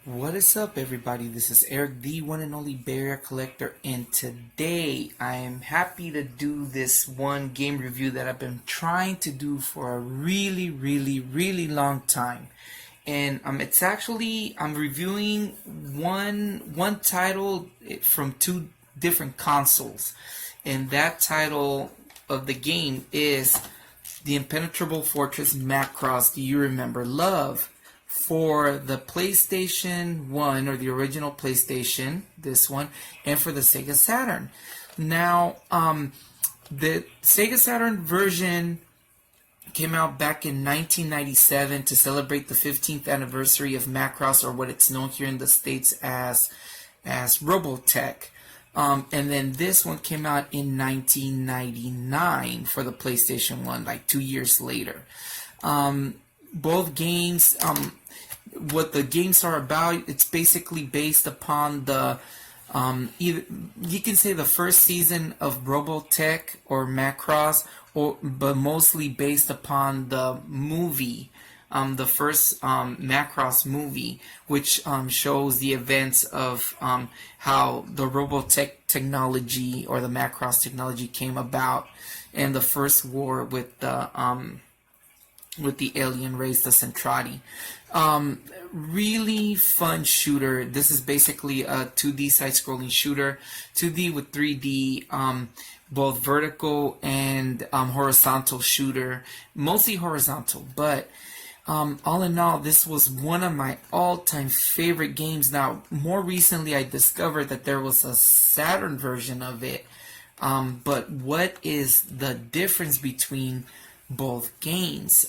What is up, everybody? This is Eric, the one and only barrier collector, and today I am happy to do this one game review that I've been trying to do for a really long time. And it's actually I'm reviewing one title from two different consoles, and that title of the game is The Impenetrable Fortress Macross. Do you remember Love? For the PlayStation 1, or the original PlayStation, this one, and for the Sega Saturn. Now, the Sega Saturn version came out back in 1997 to celebrate the 15th anniversary of Macross, or what it's known here in the States as Robotech. And then this one came out in 1999 for the PlayStation 1, like 2 years later. Both games, what the games are about, it's basically based upon the either you can say the first season of Robotech or Macross, but mostly based upon the movie, the first Macross movie, which shows the events of how the Robotech technology or the Macross technology came about, and the first war with the alien race, the Centrati. Really fun shooter. This is basically a 2D side-scrolling shooter, 2D with 3D, both vertical and horizontal shooter, mostly horizontal. But all in all, this was one of my all-time favorite games. Now, more recently, I discovered that there was a Saturn version of it. But what is the difference between both games?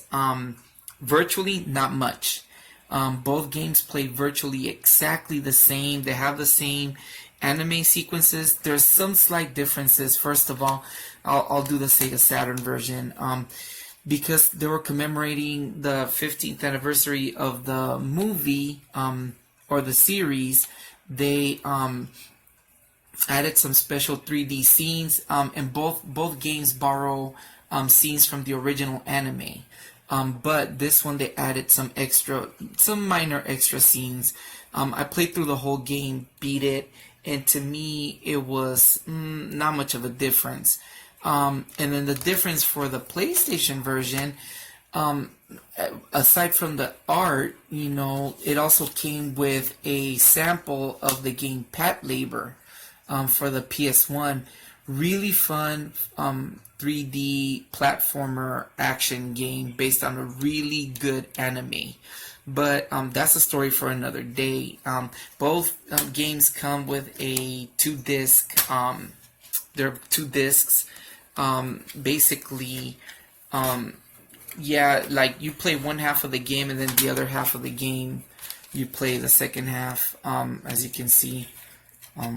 Virtually not much. Both games play virtually exactly the same. They have the same anime sequences. There's some slight differences. First of all, I'll do the Sega Saturn version, because they were commemorating the 15th anniversary of the movie, or the series. They added some special 3D scenes, and both games borrow scenes from the original anime. But this one they added some minor extra scenes. I played through the whole game, beat it, and to me it was not much of a difference. And then the difference for the PlayStation version, aside from the art, it also came with a sample of the game Patlabor, for the PS1. Really fun 3D platformer action game based on a really good anime. But that's a story for another day. Both games come with a 2-disc. There are 2 discs. Basically, like you play one half of the game, and then the other half of the game you play the second half. As you can see,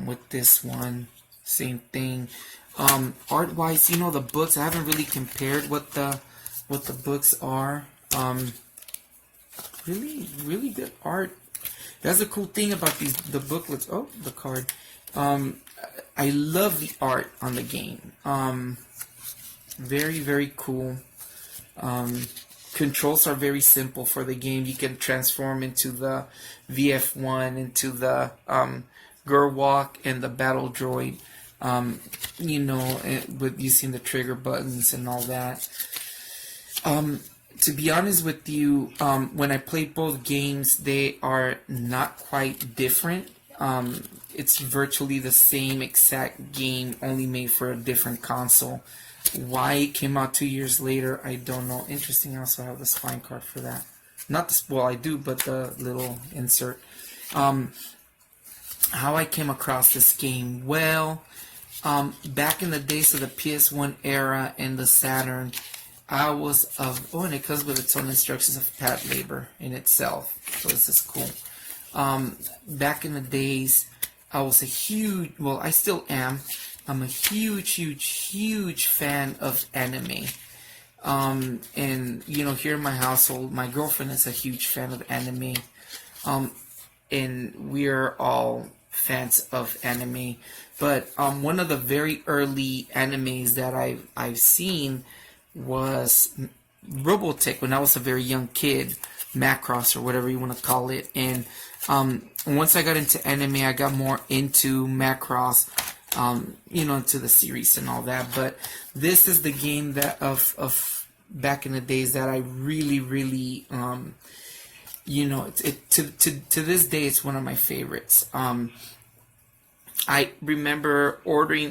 with this one, same thing. Art wise, the books, I haven't really compared what the books are. Really good art. That's the cool thing about the booklets. Oh, the card. I love the art on the game. Very cool. Controls are very simple for the game. You can transform into the VF1, into the Gerwalk, and the battle droid. With using the trigger buttons and all that. To be honest with you, when I played both games, they are not quite different. It's virtually the same exact game, only made for a different console. Why it came out 2 years later, I don't know. Interesting, I also have the spine card for that. Not the, well, I do, but the little insert. How I came across this game? Well, back in the days of the PS1 era and the Saturn, I was and it comes with its own instructions of Patlabor in itself, so this is cool. Back in the days, I was I still am. I'm a huge fan of anime. And here in my household, my girlfriend is a huge fan of anime. And we're all fans of anime. But one of the very early animes that I've seen was Robotech when I was a very young kid. Macross or whatever you want to call it. And once I got into anime, I got more into Macross, into the series and all that. But this is the game that of back in the days that I really, really, to this day, it's one of my favorites. I remember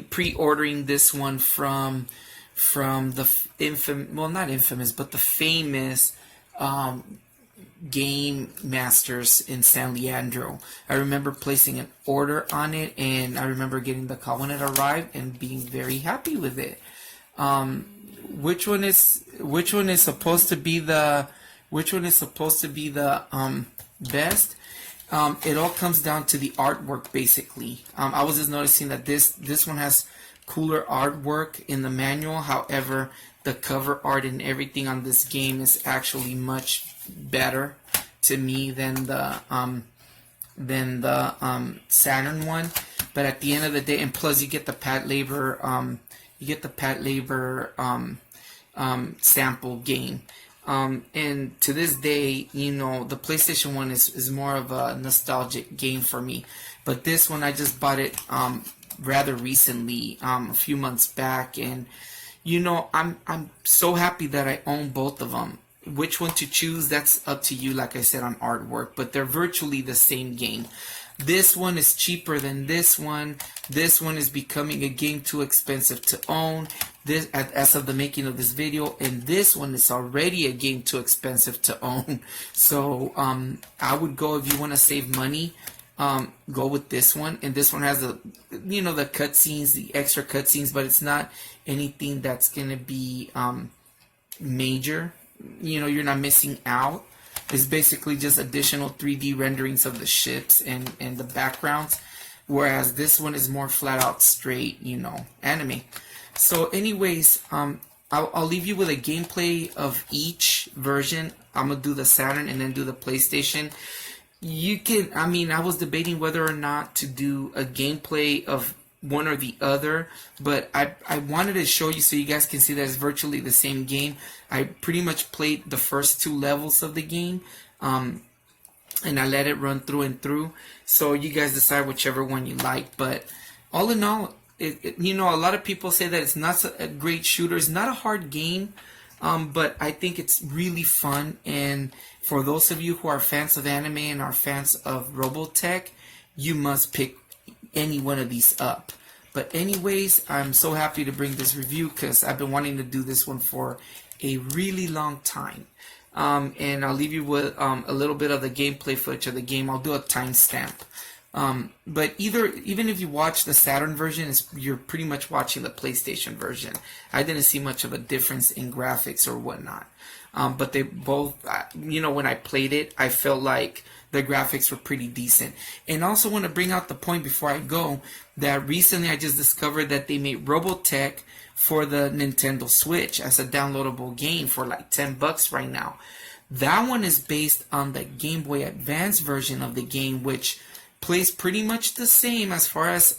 pre-ordering this one from the not infamous, but the famous Game Masters in San Leandro. I remember placing an order on it, and I remember getting the call when it arrived and being very happy with it. Which one is supposed to be the best? It all comes down to the artwork, basically. I was just noticing that this one has cooler artwork in the manual. However, the cover art and everything on this game is actually much better to me than the Saturn one. But at the end of the day, and plus you get the Pat Labor sample game. And to this day, the PlayStation 1 is more of a nostalgic game for me. But this one, I just bought it rather recently, a few months back. And, I'm so happy that I own both of them. Which one to choose, that's up to you, like I said, on artwork. But they're virtually the same game. This one is cheaper than this one. This one is becoming a game too expensive to own. This, as of the making of this video, and this one is already a game too expensive to own. So I would go, if you want to save money, go with this one. And this one has the cutscenes, the extra cutscenes, but it's not anything that's gonna be major. You're not missing out. It's basically just additional 3D renderings of the ships and the backgrounds, whereas this one is more flat out straight, anime. So anyways, I'll leave you with a gameplay of each version. I'm gonna do the Saturn and then do the PlayStation. I was debating whether or not to do a gameplay of one or the other, but I wanted to show you so you guys can see that it's virtually the same game. I pretty much played the first 2 levels of the game, and I let it run through and through, so you guys decide whichever one you like. But all in all, a lot of people say that it's not a great shooter. It's not a hard game, but I think it's really fun. And for those of you who are fans of anime and are fans of Robotech, you must pick any one of these up. But anyways, I'm so happy to bring this review because I've been wanting to do this one for a really long time. And I'll leave you with a little bit of the gameplay footage of the game. I'll do a timestamp. But even if you watch the Saturn version, you're pretty much watching the PlayStation version. I didn't see much of a difference in graphics or whatnot. But they both, when I played it, I felt like the graphics were pretty decent. And I also want to bring out the point before I go that recently I just discovered that they made Robotech for the Nintendo Switch as a downloadable game for like $10 right now. That one is based on the Game Boy Advance version of the game, which plays pretty much the same as far as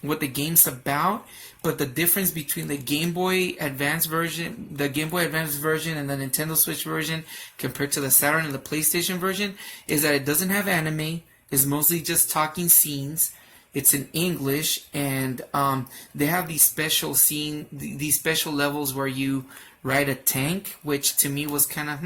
what the game's about, but the difference between the Game Boy Advance version, and the Nintendo Switch version compared to the Saturn and the PlayStation version is that it doesn't have anime. It's mostly just talking scenes. It's in English, and they have these special levels where you ride a tank, which to me was kind of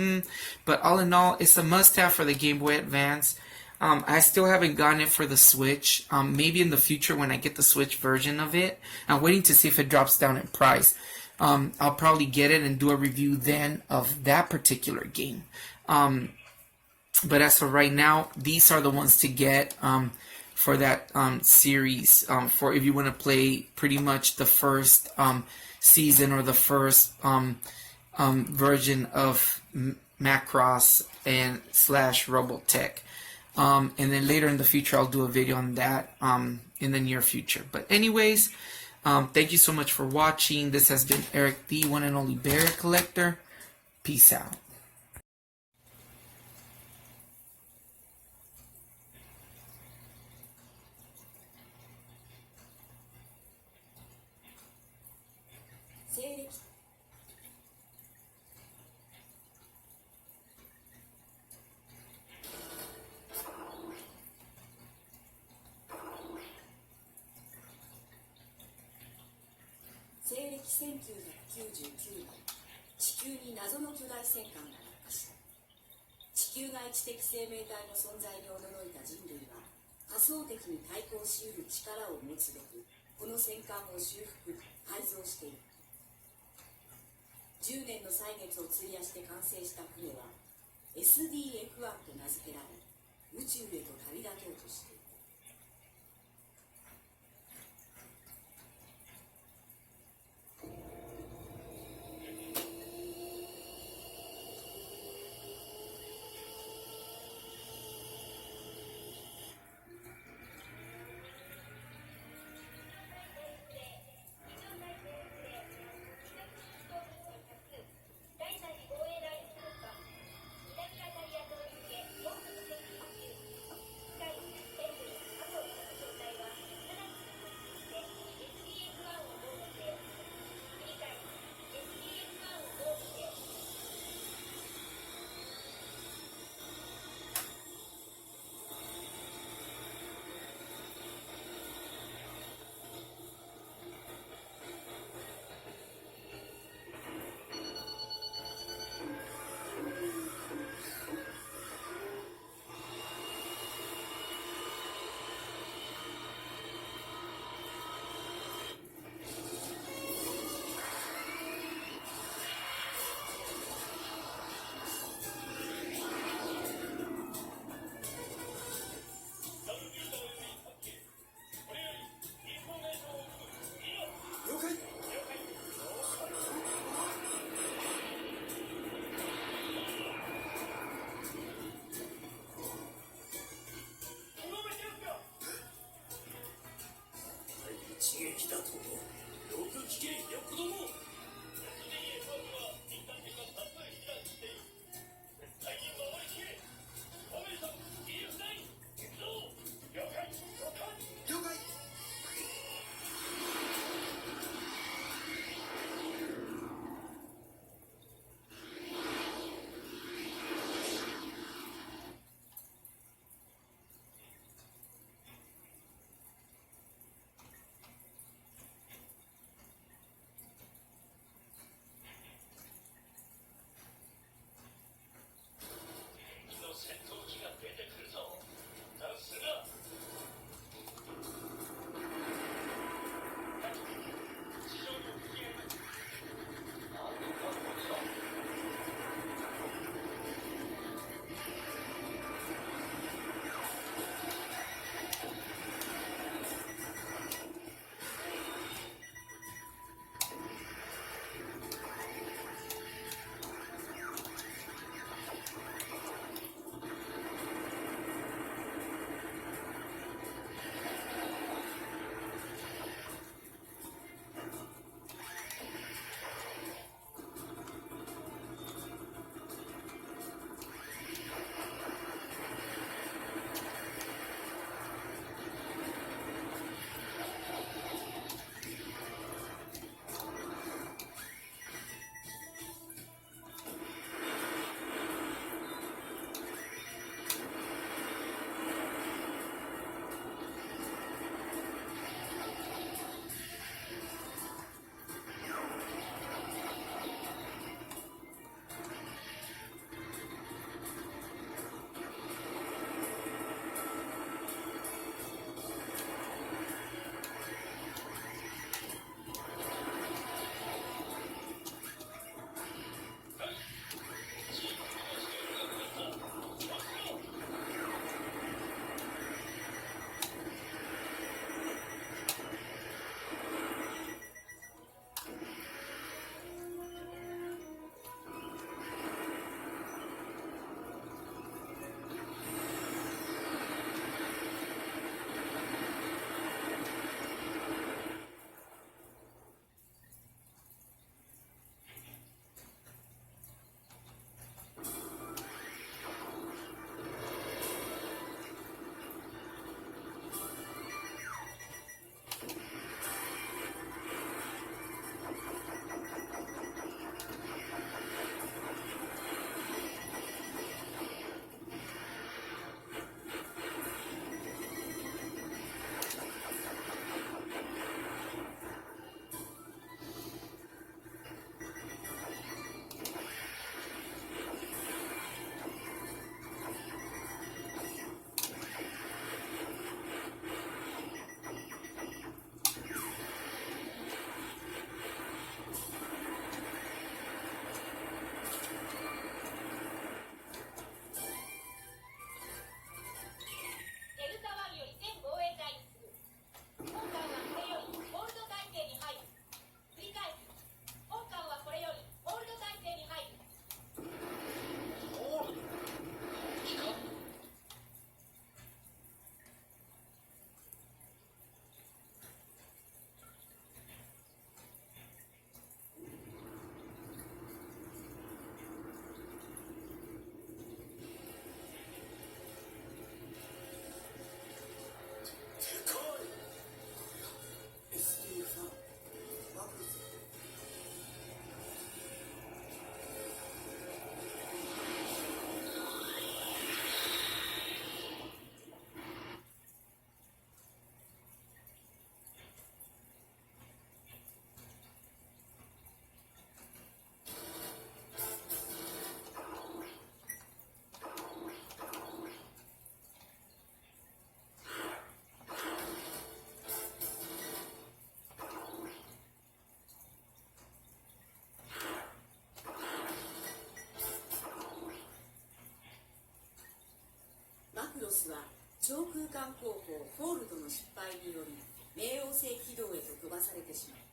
but all in all, it's a must-have for the Game Boy Advance. I still haven't gotten it for the Switch. Maybe in the future when I get the Switch version of it. I'm waiting to see if it drops down in price. I'll probably get it and do a review then of that particular game. But as for right now, these are the ones to get for that series. For if you want to play pretty much the first season or the first version of Macross and / Robotech. And then later in the future, I'll do a video on that in the near future. But anyways, thank you so much for watching. This has been Erik, the one and only Bear Collector. Peace out. 1999年、地球に謎の巨大戦艦が落下した。地球外知的生命体の存在に驚いた人類は、仮想敵に対抗しうる力を持つべく、この戦艦を修復改造している。10年の歳月を費やして完成した船は SDF-1 と名付けられ、宇宙へと旅立とうとしている。スは超空間航法フォールドの失敗により冥王星軌道へと飛ばされてしまう。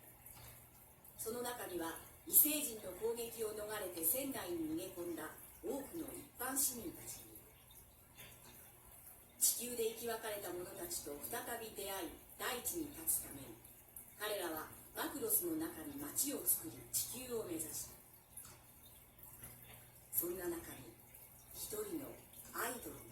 その中には異星人の攻撃を逃れて船内に逃げ込んだ多くの一般市民たちに、地球で生き別れた者たちと再び出会い大地に立つために、彼らはマクロスの中に町を作り地球を目指した。そんな中に一人のアイドルが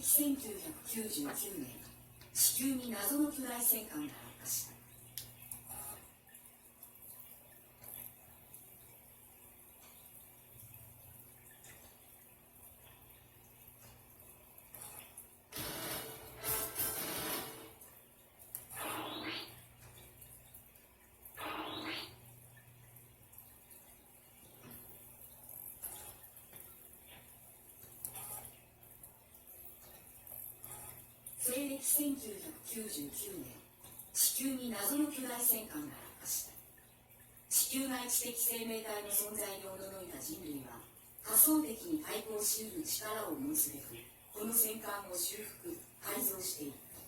1999年、地球に謎の巨大戦艦が落下した。西暦1999年、地球に謎の巨大戦艦が落下した。地球外知的生命体の存在に驚いた人類は、仮想敵に対抗しうる力を持つべく、この戦艦を修復、改造していった。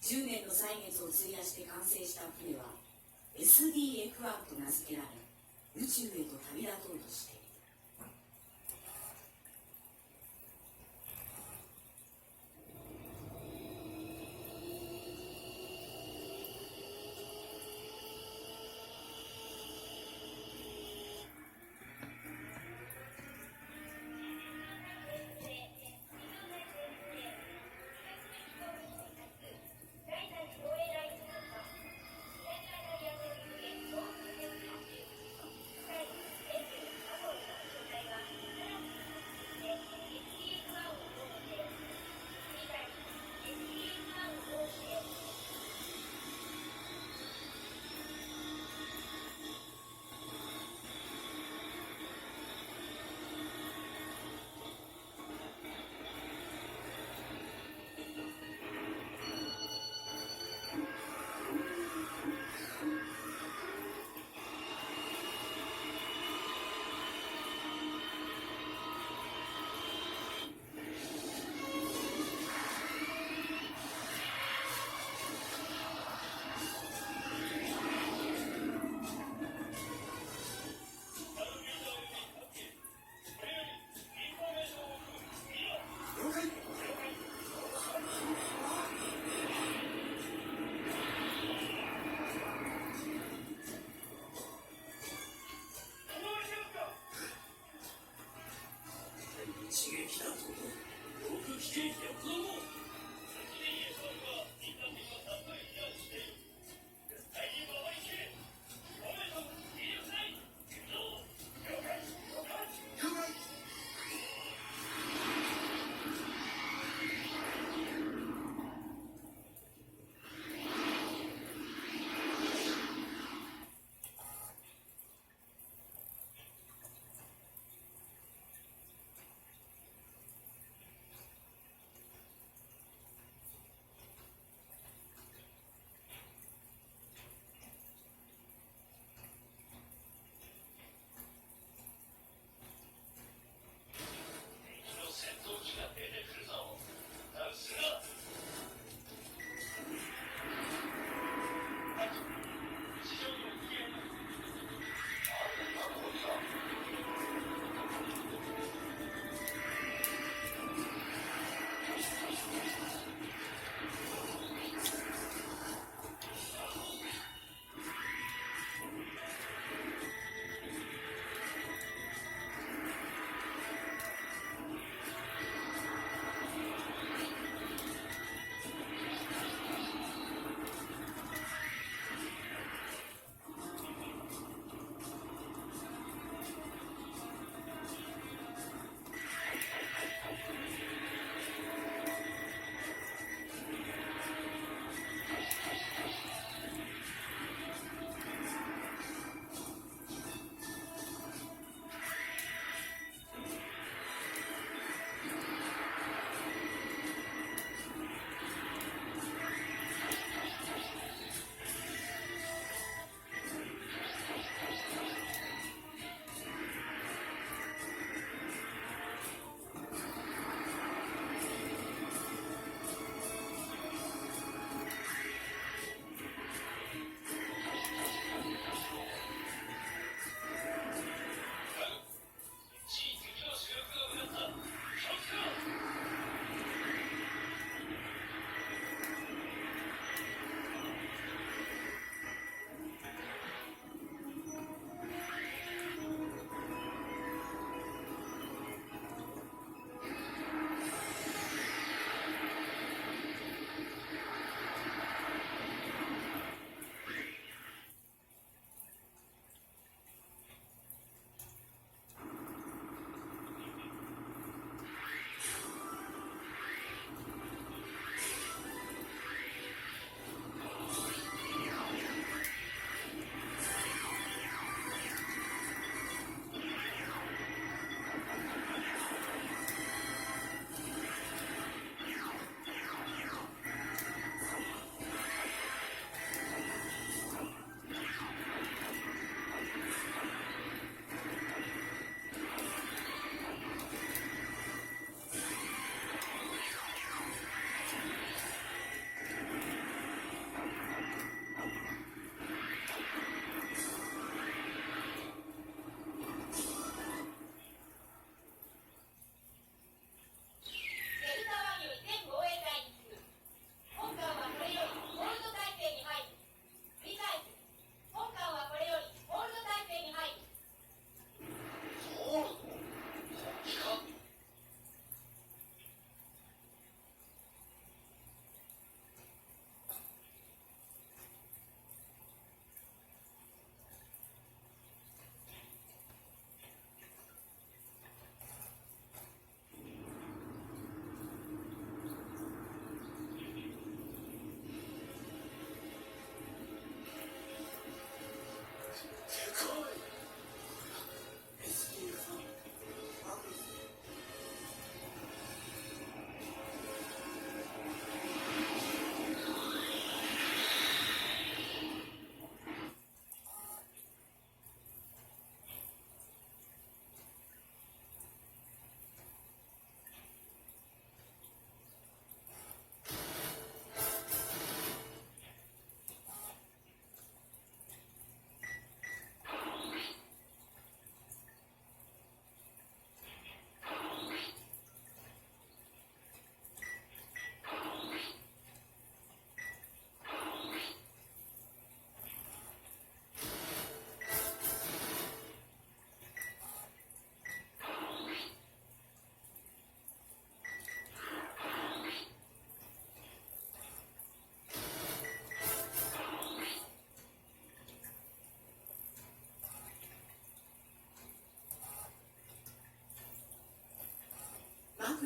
10年の歳月を費やして完成した船は、SDF-1 と名付けられ、宇宙へと旅立とうとしている。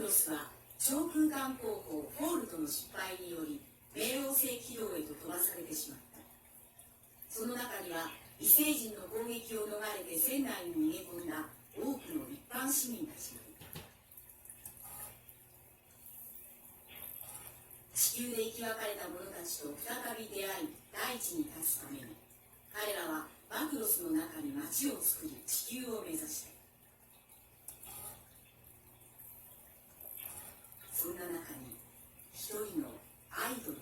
クロスは超空間航行フォールトの失敗により冥王星軌道へと飛ばされてしまった。その中には異星人の攻撃を逃れて船内に逃げ込んだ多くの一般市民たちがいた。地球で生き別れた者たちと再び出会い大地に立つために、彼らはマクロスの中に町を作り地球を目指した。そんな中に一人のアイドルが